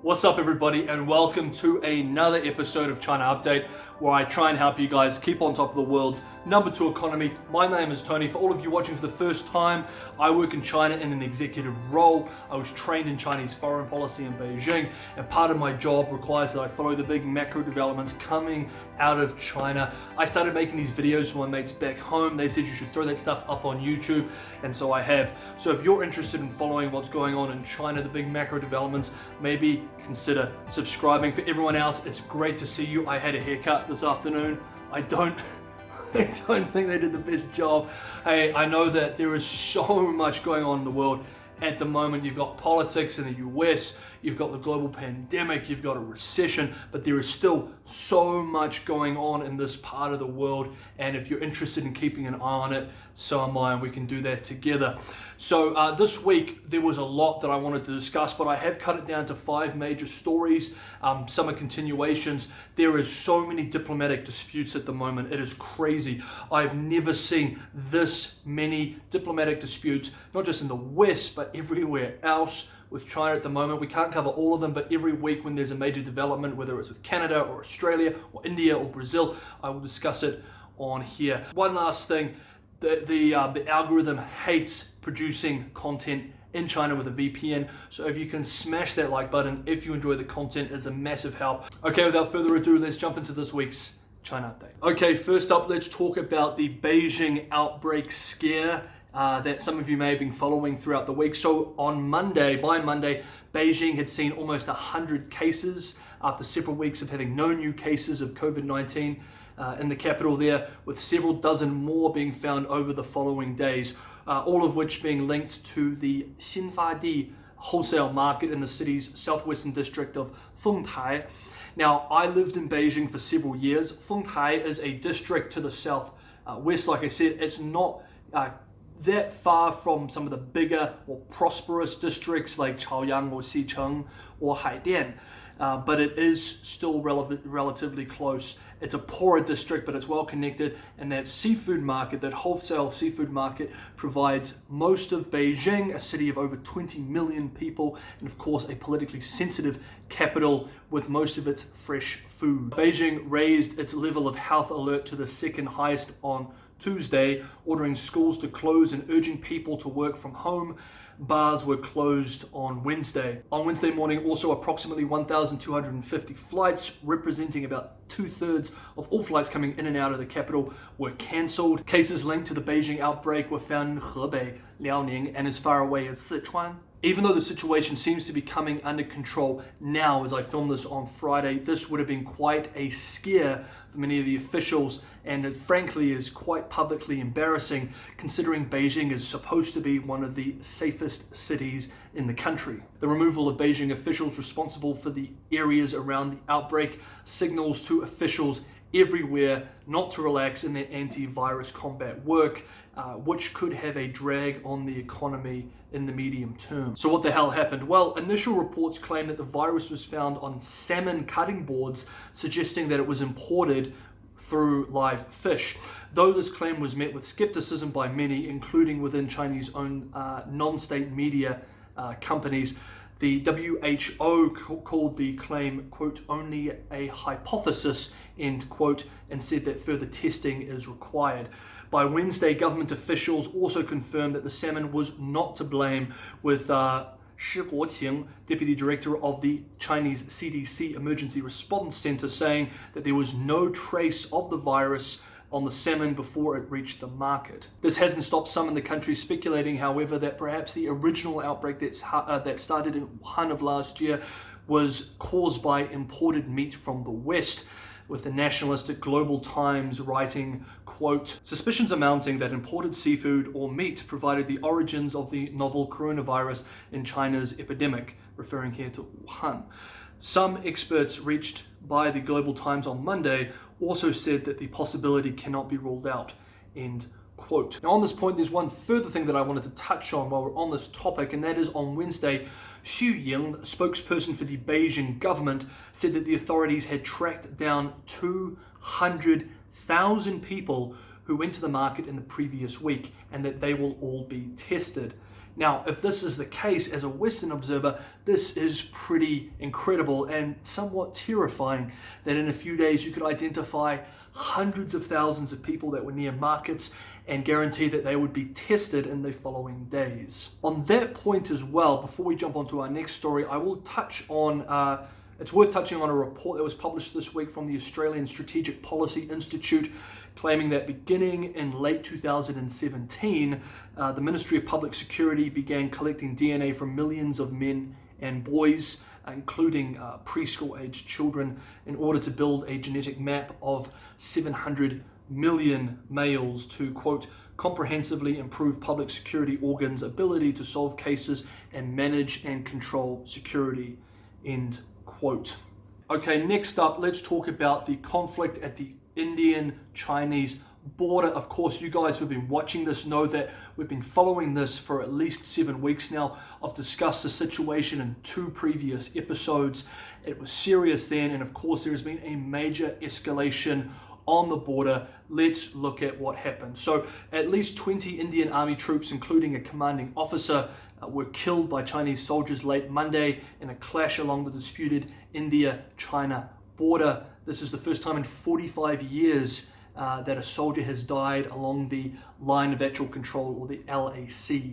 What's up everybody, and welcome to another episode of China Update, where I try and help you guys keep on top of the world's #2 economy. My name is Tony. For all of you watching for the first time, I work in China in an executive role. I was trained in Chinese foreign policy in Beijing, and part of my job requires that I follow the big macro developments coming out of China. I started making these videos for my mates back home. They said you should throw that stuff up on YouTube, and so I have. So if you're interested in following what's going on in China, the big macro developments, maybe consider subscribing. For everyone else, it's great to see you. I had a haircut this afternoon. I don't think they did the best job. Hey, I know that there is so much going on in the world at the moment. You've got politics in the US, you've got the global pandemic, you've got a recession, but there is still so much going on in this part of the world. And if you're interested in keeping an eye on it, so am I, and we can do that together. So this week there was a lot that I wanted to discuss, but I have cut it down to 5 major stories. Some are continuations. There is so many diplomatic disputes at the moment. It is crazy. I've never seen this many diplomatic disputes, not just in the West, but everywhere else with China at the moment. We can't cover all of them, but every week when there's a major development, whether it's with Canada or Australia or India or Brazil, I will discuss it on here. One last thing, the algorithm hates producing content in China with a VPN, so if you can smash that like button if you enjoy the content, it's a massive help. Okay, without further ado, let's jump into this week's China Update. Okay, first up, let's talk about the Beijing outbreak scare that some of you may have been following throughout the week. So by Monday, Beijing had seen almost 100 cases after several weeks of having no new cases of COVID-19 in the capital there, with several dozen more being found over the following days, all of which being linked to the Xinfadi wholesale market in the city's southwestern district of Fengtai. Now, I lived in Beijing for several years. Fengtai is a district to the southwest. Like I said, it's not that far from some of the bigger, more prosperous districts like Chaoyang or Xicheng or Haidian, but it is still relatively close. It's a poorer district, but it's well connected, and that seafood market, that wholesale seafood market, provides most of Beijing, a city of over 20 million people, and of course a politically sensitive capital with most of its fresh food. Beijing raised its level of health alert to the second highest on Tuesday, ordering schools to close and urging people to work from home. Bars were closed on Wednesday. On Wednesday morning, also approximately 1,250 flights, representing about 2/3 of all flights coming in and out of the capital, were cancelled. Cases linked to the Beijing outbreak were found in Hebei, Liaoning, and as far away as Sichuan. Even though the situation seems to be coming under control now, as I film this on Friday, this would have been quite a scare for many of the officials, and it frankly is quite publicly embarrassing considering Beijing is supposed to be one of the safest cities in the country. The removal of Beijing officials responsible for the areas around the outbreak signals to officials everywhere not to relax in their anti-virus combat work, which could have a drag on the economy in the medium term. So what the hell happened? Well, initial reports claim that the virus was found on salmon cutting boards, suggesting that it was imported through live fish. Though this claim was met with skepticism by many, including within Chinese owned non-state media companies, the WHO called the claim, quote, only a hypothesis, end quote, and said that further testing is required. By Wednesday, government officials also confirmed that the salmon was not to blame, with Shi Guoqing, deputy director of the Chinese CDC Emergency Response Center, saying that there was no trace of the virus on the salmon before it reached the market. This hasn't stopped some in the country speculating, however, that perhaps the original outbreak that started in Wuhan of last year was caused by imported meat from the West, with the nationalistic Global Times writing, quote, suspicions are mounting that imported seafood or meat provided the origins of the novel coronavirus in China's epidemic, referring here to Wuhan. Some experts reached by the Global Times on Monday also said that the possibility cannot be ruled out, end quote. Now on this point, there's one further thing that I wanted to touch on while we're on this topic, and that is on Wednesday, Xu Ying, spokesperson for the Beijing government, said that the authorities had tracked down 200,000 people who went to the market in the previous week, and that they will all be tested. Now, if this is the case, as a Western observer, this is pretty incredible and somewhat terrifying that in a few days you could identify hundreds of thousands of people that were near markets and guarantee that they would be tested in the following days. On that point as well, before we jump onto our next story, I will touch on it's worth touching on a report that was published this week from the Australian Strategic Policy Institute, claiming that beginning in late 2017, the Ministry of Public Security began collecting DNA from millions of men and boys, including preschool-aged children, in order to build a genetic map of 700 million males to, quote, comprehensively improve public security organs' ability to solve cases and manage and control security, end quote. Okay, next up, let's talk about the conflict at the Indian-Chinese border. Of course, you guys who've been watching this know that we've been following this for at least 7 weeks now. I've discussed the situation in 2 previous episodes. It was serious then, and of course there has been a major escalation on the border. Let's look at what happened. So at least 20 Indian Army troops, including a commanding officer, were killed by Chinese soldiers late Monday in a clash along the disputed India-China border. This is the first time in 45 years that a soldier has died along the line of actual control, or the LAC,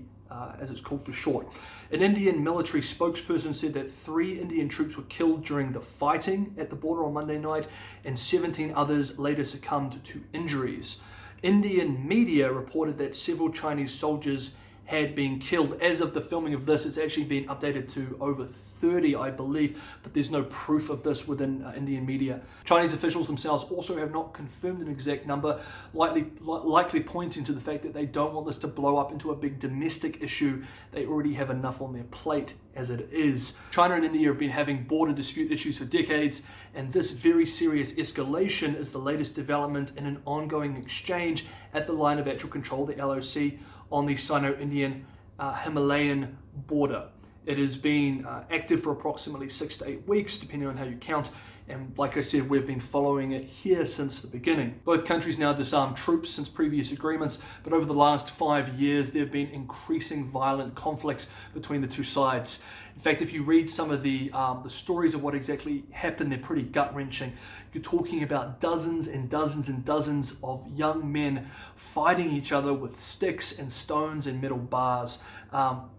as it's called for short. An Indian military spokesperson said that 3 Indian troops were killed during the fighting at the border on Monday night, and 17 others later succumbed to injuries. Indian media reported that several Chinese soldiers had been killed. As of the filming of this, it's actually been updated to over 30, I believe, but there's no proof of this within Indian media. Chinese officials themselves also have not confirmed an exact number, likely pointing to the fact that they don't want this to blow up into a big domestic issue. They already have enough on their plate as it is. China and India have been having border dispute issues for decades, and this very serious escalation is the latest development in an ongoing exchange at the line of actual control, the LOC, on the SINO-Indian Himalayan border. It has been active for approximately 6 to 8 weeks, depending on how you count. And like I said, we've been following it here since the beginning. Both countries now disarmed troops since previous agreements, but over the last 5 years, there have been increasing violent conflicts between the two sides. In fact, if you read some of the stories of what exactly happened, they're pretty gut-wrenching. You're talking about dozens and dozens and dozens of young men fighting each other with sticks and stones and metal bars,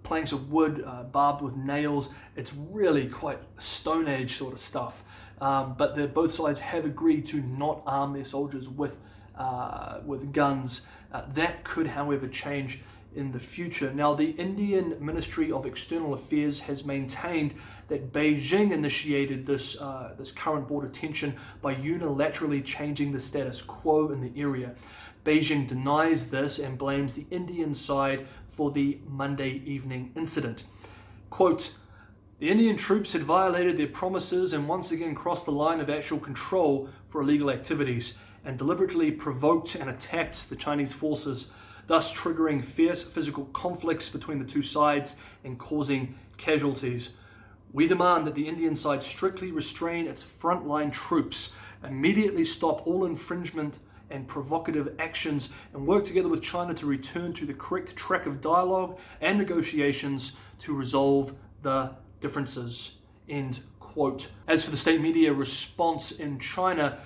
planks of wood barbed with nails. It's really quite Stone Age sort of stuff. But both sides have agreed to not arm their soldiers with guns. That could, however, change in the future. Now, the Indian Ministry of External Affairs has maintained that Beijing initiated this current border tension by unilaterally changing the status quo in the area. Beijing denies this and blames the Indian side for the Monday evening incident. Quote, "The Indian troops had violated their promises and once again crossed the line of actual control for illegal activities and deliberately provoked and attacked the Chinese forces, thus triggering fierce physical conflicts between the two sides and causing casualties. We demand that the Indian side strictly restrain its frontline troops, immediately stop all infringement and provocative actions, and work together with China to return to the correct track of dialogue and negotiations to resolve the differences," end quote. As for the state media response in China,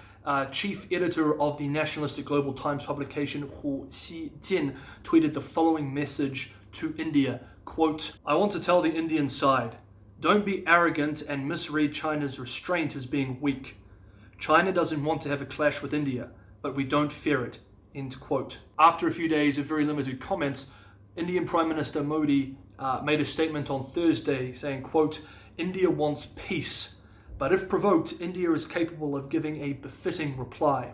chief editor of the nationalistic Global Times publication Hu Xijin tweeted the following message to India, quote, "I want to tell the Indian side, don't be arrogant and misread China's restraint as being weak. China doesn't want to have a clash with India, but we don't fear it," end quote. After a few days of very limited comments, Indian Prime Minister Modi made a statement on Thursday saying, quote, "India wants peace, but if provoked, India is capable of giving a befitting reply,"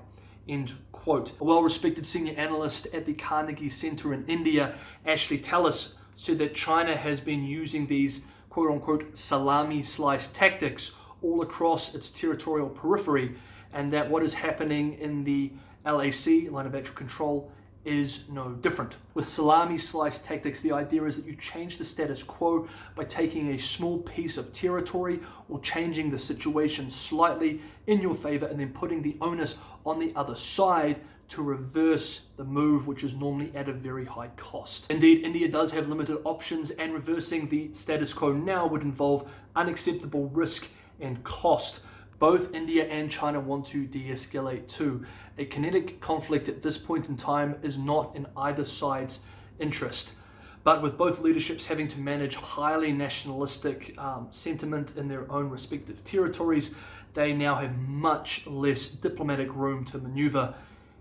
end quote. A well-respected senior analyst at the Carnegie Center in India, Ashley Tallis, said that China has been using these quote-unquote salami slice tactics all across its territorial periphery, and that what is happening in the LAC, line of actual control, is no different. With salami slice tactics, the idea is that you change the status quo by taking a small piece of territory or changing the situation slightly in your favor and then putting the onus on the other side to reverse the move, which is normally at a very high cost. Indeed, India does have limited options, and reversing the status quo now would involve unacceptable risk and cost. Both India and China want to de-escalate too. A kinetic conflict at this point in time is not in either side's interest. But with both leaderships having to manage highly nationalistic sentiment in their own respective territories, they now have much less diplomatic room to maneuver.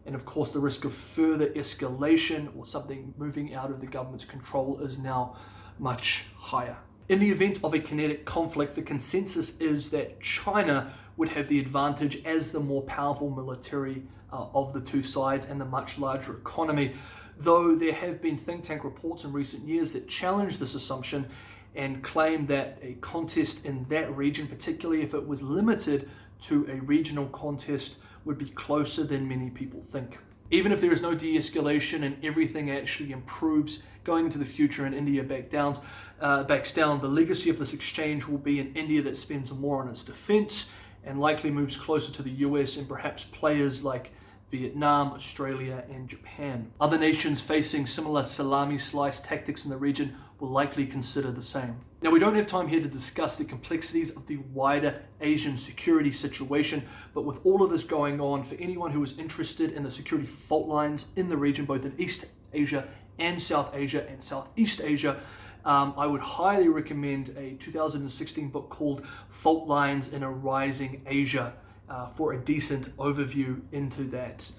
And of course, the risk of further escalation or something moving out of the government's control is now much higher. In the event of a kinetic conflict, the consensus is that China would have the advantage as the more powerful military of the two sides and the much larger economy, though there have been think tank reports in recent years that challenge this assumption and claim that a contest in that region, particularly if it was limited to a regional contest, would be closer than many people think. Even if there is no de-escalation and everything actually improves going into the future and India backs down, the legacy of this exchange will be an India that spends more on its defense and likely moves closer to the US and perhaps players like Vietnam, Australia, and Japan. Other nations facing similar salami slice tactics in the region will likely consider the same. Now, we don't have time here to discuss the complexities of the wider Asian security situation, but with all of this going on, for anyone who is interested in the security fault lines in the region, both in East Asia and South Asia and Southeast Asia, I would highly recommend a 2016 book called Fault Lines in a Rising Asia for a decent overview into that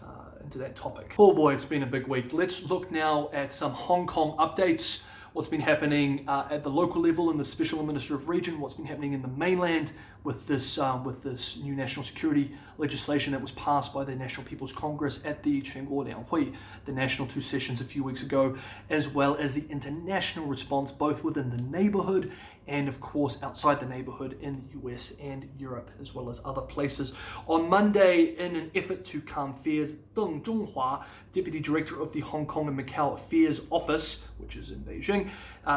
topic. Oh boy, it's been a big week. Let's look now at some Hong Kong updates. What's been happening at the local level in the Special Administrative of Region, what's been happening in the mainland with this new national security legislation that was passed by the National People's Congress at the Quanguo Lianghui, the National Two Sessions a few weeks ago, as well as the international response both within the neighborhood and of course outside the neighborhood in the US and Europe, as well as other places. On Monday, in an effort to calm fears, Deng Zhonghua, Deputy Director of the Hong Kong and Macau Affairs Office, which is in Beijing,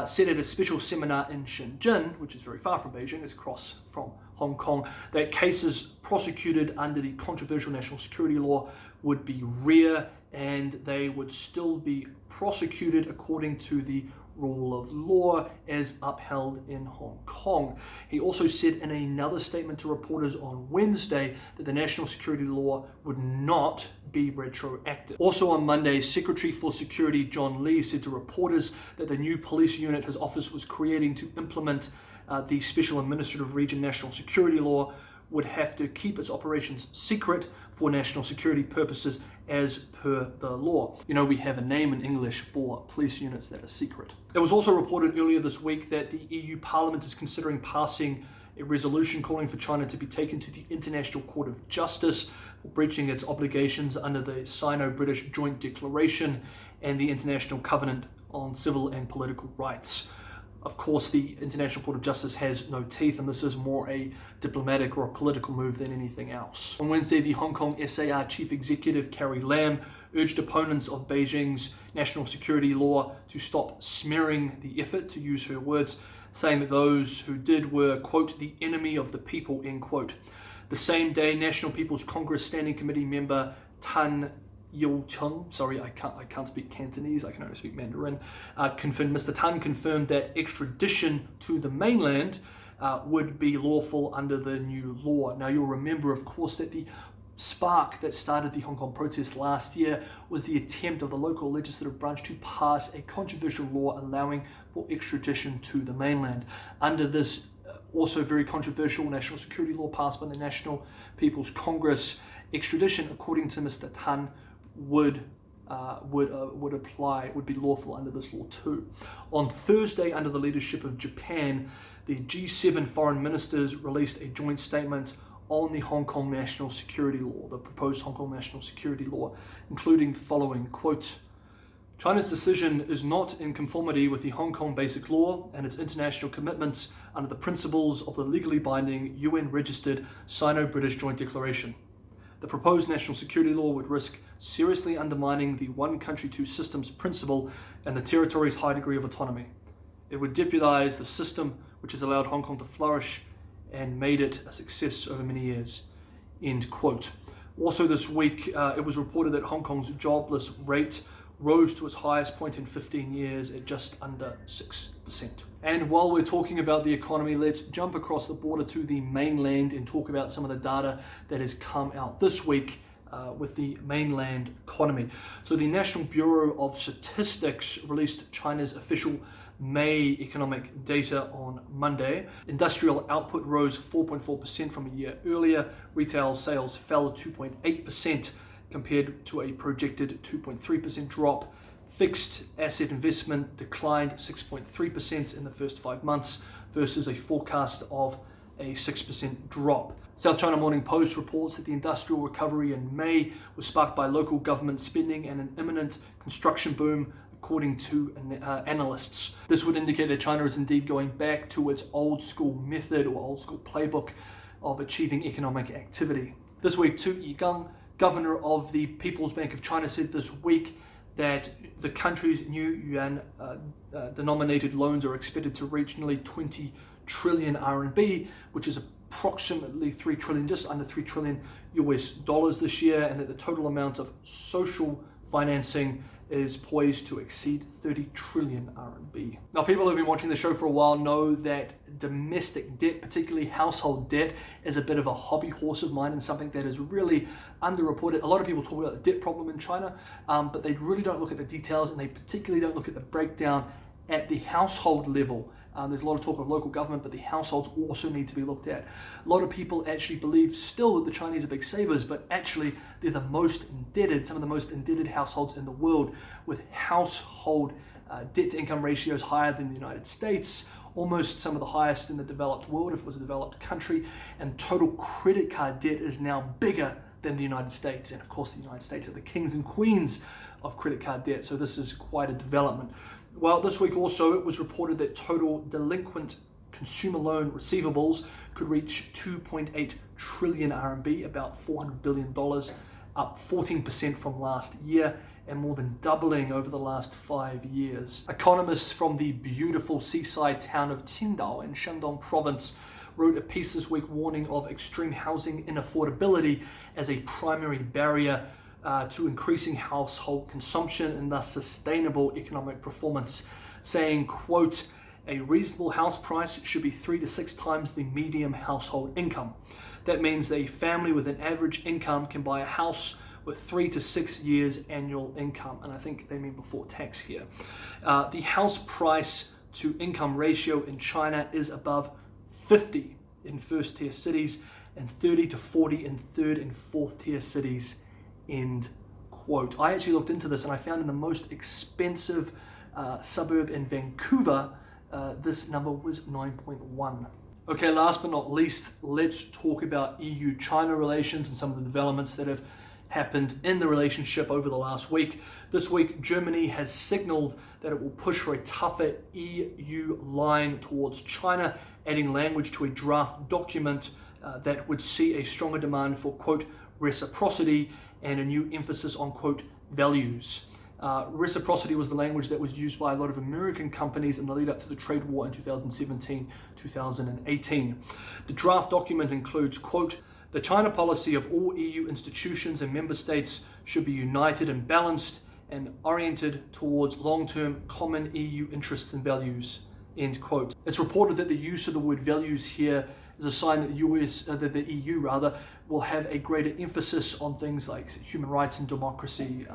said at a special seminar in Shenzhen, which is very far from Beijing, it's across from Hong Kong, that cases prosecuted under the controversial national security law would be rare and they would still be prosecuted according to the rule of law as upheld in Hong Kong. He also said in another statement to reporters on Wednesday that the national security law would not be retroactive. Also on Monday, Secretary for Security John Lee said to reporters that the new police unit his office was creating to implement the Special Administrative Region national security law would have to keep its operations secret for national security purposes as per the law. You know, we have a name in English for police units that are secret. It was also reported earlier this week that the EU Parliament is considering passing a resolution calling for China to be taken to the International Court of Justice for breaching its obligations under the Sino-British Joint Declaration and the International Covenant on Civil and Political Rights. Of course, the International Court of Justice has no teeth, and this is more a diplomatic or a political move than anything else. On Wednesday, the Hong Kong SAR Chief Executive Carrie Lam urged opponents of Beijing's national security law to stop smearing the effort, to use her words, saying that those who did were, quote, the enemy of the people, end quote. The same day, National People's Congress Standing Committee member Tan Yo-chung, sorry, I can't speak Cantonese, I can only speak Mandarin, Mr. Tan confirmed that extradition to the mainland would be lawful under the new law. Now, you'll remember, of course, that the spark that started the Hong Kong protests last year was the attempt of the local legislative branch to pass a controversial law allowing for extradition to the mainland. Under this also very controversial national security law passed by the National People's Congress, extradition, according to Mr. Tan, would be lawful under this law too. On Thursday, under the leadership of Japan, the G7 foreign ministers released a joint statement on the Hong Kong national security law, the proposed Hong Kong national security law, including the following, quote, China's decision is not in conformity with the Hong Kong Basic Law and its international commitments under the principles of the legally binding UN-registered Sino-British Joint Declaration. The proposed national security law would risk seriously undermining the one country, two systems principle and the territory's high degree of autonomy. It would jeopardize the system which has allowed Hong Kong to flourish and made it a success over many years. End quote. Also this week, it was reported that Hong Kong's jobless rate rose to its highest point in 15 years at just under 6%. And while we're talking about the economy, let's jump across the border to the mainland and talk about some of the data that has come out this week with the mainland economy. So the National Bureau of Statistics released China's official May economic data on Monday. Industrial output rose 4.4% from a year earlier. Retail sales fell 2.8% compared to a projected 2.3% drop. Fixed asset investment declined 6.3% in the first 5 months versus a forecast of a 6% drop. South China Morning Post reports that the industrial recovery in May was sparked by local government spending and an imminent construction boom, according to analysts. This would indicate that China is indeed going back to its old school method or old school playbook of achieving economic activity. This week, Tu Yigang, governor of the People's Bank of China, said this week that the country's new yuan denominated loans are expected to reach nearly 20 trillion RMB, which is approximately 3 trillion, just under 3 trillion US dollars this year, and that the total amount of social financing is poised to exceed 30 trillion RMB. Now, people who have been watching the show for a while know that domestic debt, particularly household debt, is a bit of a hobby horse of mine and something that is really underreported. A lot of people talk about the debt problem in China, but they really don't look at the details, and they particularly don't look at the breakdown at the household level. There's a lot of talk of local government, but the households also need to be looked at. A lot of people actually believe still that the Chinese are big savers, but actually they're the most indebted, some of the most indebted households in the world, with household debt-to-income ratios higher than the United States, almost some of the highest in the developed world if it was a developed country, and total credit card debt is now bigger than the United States. And of course, the United States are the kings and queens of credit card debt, so this is quite a development. Well, this week also it was reported that total delinquent consumer loan receivables could reach 2.8 trillion RMB, about $400 billion, up 14% from last year and more than doubling over the last 5 years. Economists from the beautiful seaside town of Qingdao in Shandong province wrote a piece this week warning of extreme housing inaffordability as a primary barrier to increasing household consumption and thus sustainable economic performance, saying, quote, a reasonable house price should be 3 to 6 times the median household income. That means that a family with an average income can buy a house with 3 to 6 years annual income, and I think they mean before tax here. The house price to income ratio in China is above 50 in first tier cities and 30 to 40 in third and fourth tier cities. End quote. I actually looked into this and I found in the most expensive suburb in Vancouver, this number was 9.1. Okay, last but not least, let's talk about EU-China relations and some of the developments that have happened in the relationship over the last week. This week, Germany has signaled that it will push for a tougher EU line towards China, adding language to a draft document that would see a stronger demand for, quote, reciprocity and a new emphasis on, quote, values. Reciprocity was the language that was used by a lot of American companies in the lead up to the trade war in 2017-2018. The draft document includes, quote, the China policy of all EU institutions and member states should be united and balanced and oriented towards long-term common EU interests and values, end quote. It's reported that the use of the word values here is a sign that the EU will have a greater emphasis on things like human rights and democracy,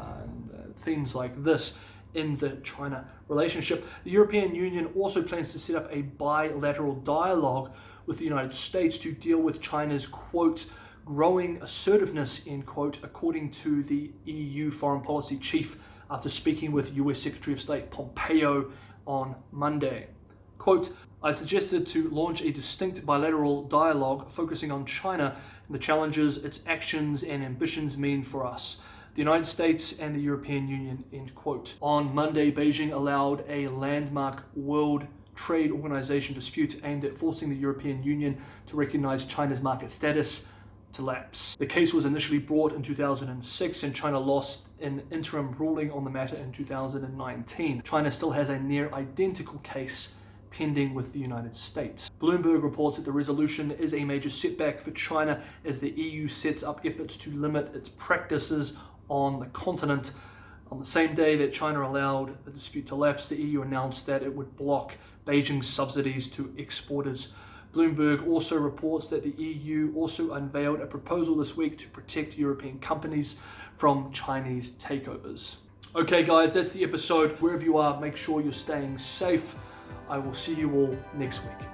themes like this in the China relationship. The European Union also plans to set up a bilateral dialogue with the United States to deal with China's, quote, growing assertiveness, end quote, according to the EU foreign policy chief after speaking with US Secretary of State Pompeo on Monday. Quote, I suggested to launch a distinct bilateral dialogue focusing on China and the challenges its actions and ambitions mean for us, the United States and the European Union, end quote. On Monday, Beijing allowed a landmark World Trade Organization dispute aimed at forcing the European Union to recognize China's market status to lapse. The case was initially brought in 2006 and China lost an interim ruling on the matter in 2019. China still has a near identical case pending with the United States. Bloomberg reports that the resolution is a major setback for China as the EU sets up efforts to limit its practices on the continent. On the same day that China allowed the dispute to lapse, the EU announced that it would block Beijing's subsidies to exporters. Bloomberg also reports that the EU also unveiled a proposal this week to protect European companies from Chinese takeovers. Okay guys, that's the episode. Wherever you are, make sure you're staying safe. I will see you all next week.